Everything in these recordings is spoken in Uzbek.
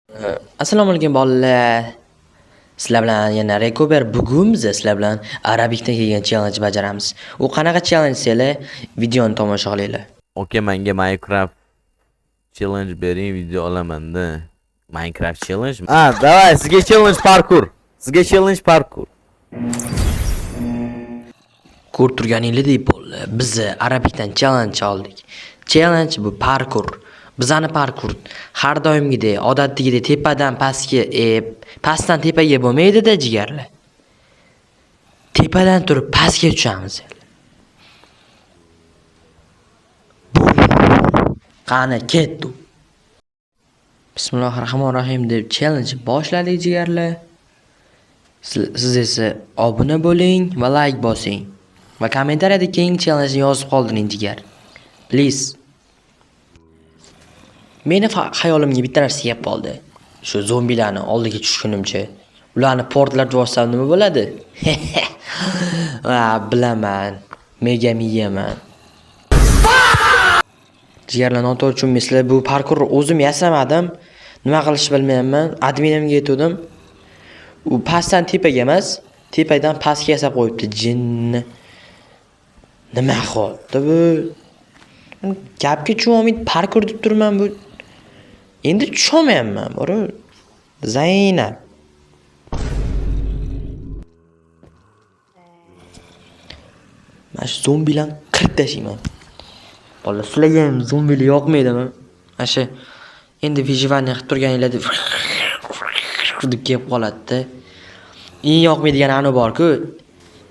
Assalomu alaykum bolalar. Sizlar bilan yana Recover bugun biz sizlar bilan Arabikdan kelgan challenge bajaramiz. U qanaqa challenge sizlar videoni tomosha qilinglar. Okey, menga Minecraft challenge bering, video olaman-da. Minecraft challenge. Давай, sizga challenge parkour. Sizga challenge parkour. Ko'rib turganingizdek bolalar, biz Arabikdan challenge oldik. Challenge bu parkour. Bizani parkour har doimgidek, odatdagidek tepadan pastga, pastdan tepaga bo'lmaydi-da jigarlar. Tepadan turib pastga tushamiz. Qani ketdi. Bismillahirrohmanirrohim deb challenge boshladik jigarlar. Siz esa obuna bo'ling va like bosing. Va kommentariyada keyingi challenge yozib qoldiring jigar. Please. Meni xayolimga bitta narsa kelib qoldi. Shu zombilarni oldiga tushgunimcha ularni portlatib yuborsam nima bo'ladi? Bilaman. Mega miyaman. Jigarlar noto'g'ri tushunmaysizlar, bu parkur o'zim yasamadim. Nima qilishni bilmayapman. Adminimga aytdim. U pastdan tepaga emas, tepadan pastga yasab qo'yibdi jinni. Nima qildi bu? Gapga tushunmaydi, parkur deb turman bu. Endi tushunmayapman, bora. Zaynab. Mana shu zombilarni qirib tashlayman. Bola, sizlarga ham zombilar yoqmaydimi? Mana shu endi vijivaniya qilib turganinglarda deb kelib qoladi-da. Eng yoqmaydigan ani bor-ku.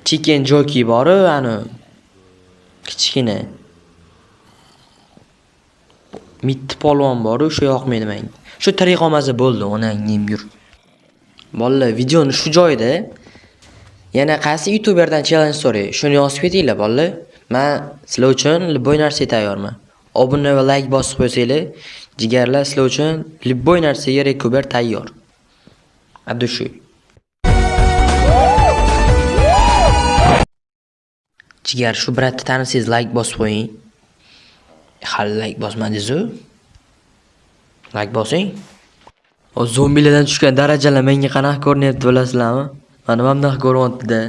Chicken jockey bor-ku, ani kichkina. Mitti polvon bor-ku, shu yoqmaydi menga. Shu tirik qolmasa bo'ldi, onang yem yur. Bolalar, videoni shu joyda yana qaysi youtuberdan challenge so'ray, shuni yozib ketinglar bolalar. Men sizlar uchun любой narsa tayyorman. Obuna va like bosib qo'ysanglar, jigarlar sizlar uchun любой narsaga Recover tayyor. Adushuy. Jigar, shu bratni tanisangiz like bosib qo'ying. Hali like bosmadingiz-ku? Like bosing. O zombilardan tushgan darajalar menga qanaqa ko'rinyapti bilasizlarmi? Mana bunday ko'rinyapti-da.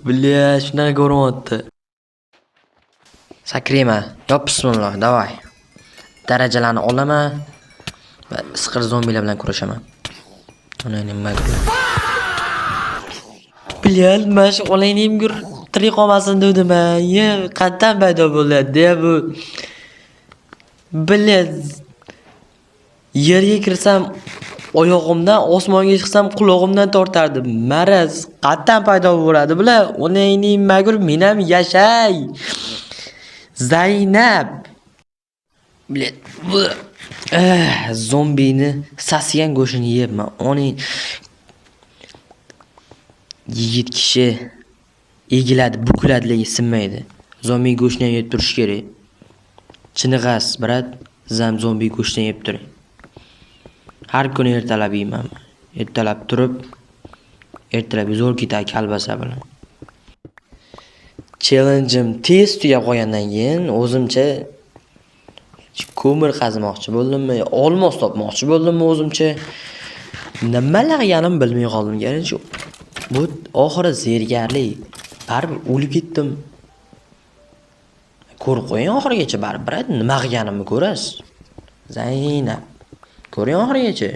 Bля, shunaqa ko'rinyapti. Sakrayman. Yop, bismillah, davay. Darajalarni olaman va isqir zombilar bilan kurashaman. Uni nima qilay? Bля, mana shu olaynim gur tirik qolmasin dedim men. Qatdan paydo bo'ladi-da bu. Bля, yerga kirsam oyog'imdan, osmonga chiqsam qulog'imdan tortardi. Maraz qatdan paydo bo'ladi bular. Onangning magur men ham yashay. Zaynab. Bля, zombini sasigan go'shini yeyapman. Oning yigit kishi egiladi, bukiladi, lekin sinmaydi. Zombi go'shtini ham yeb turish kerak. Chinig'as, brat, siz ham zombi go'shtini yeb turing. Har kuni ertalab yeyman. Ertalab turib, ertalab zo'r ketadi kalbasa bilan. Challenge'im tez tugab qolgandan keyin o'zimcha ko'mir qazimoqchi bo'ldimmi, olmos topmoqchi bo'ldimmi o'zimcha. Nimalar qilganim bilmay qoldim. Ya'ni shu bu oxiri zergarlik. Baribir o'lib ketdim. Ko'rib qo'ying oxirigacha baribir nima qilganimni ko'rasiz. Zaynab. Ko'ring oxirigacha.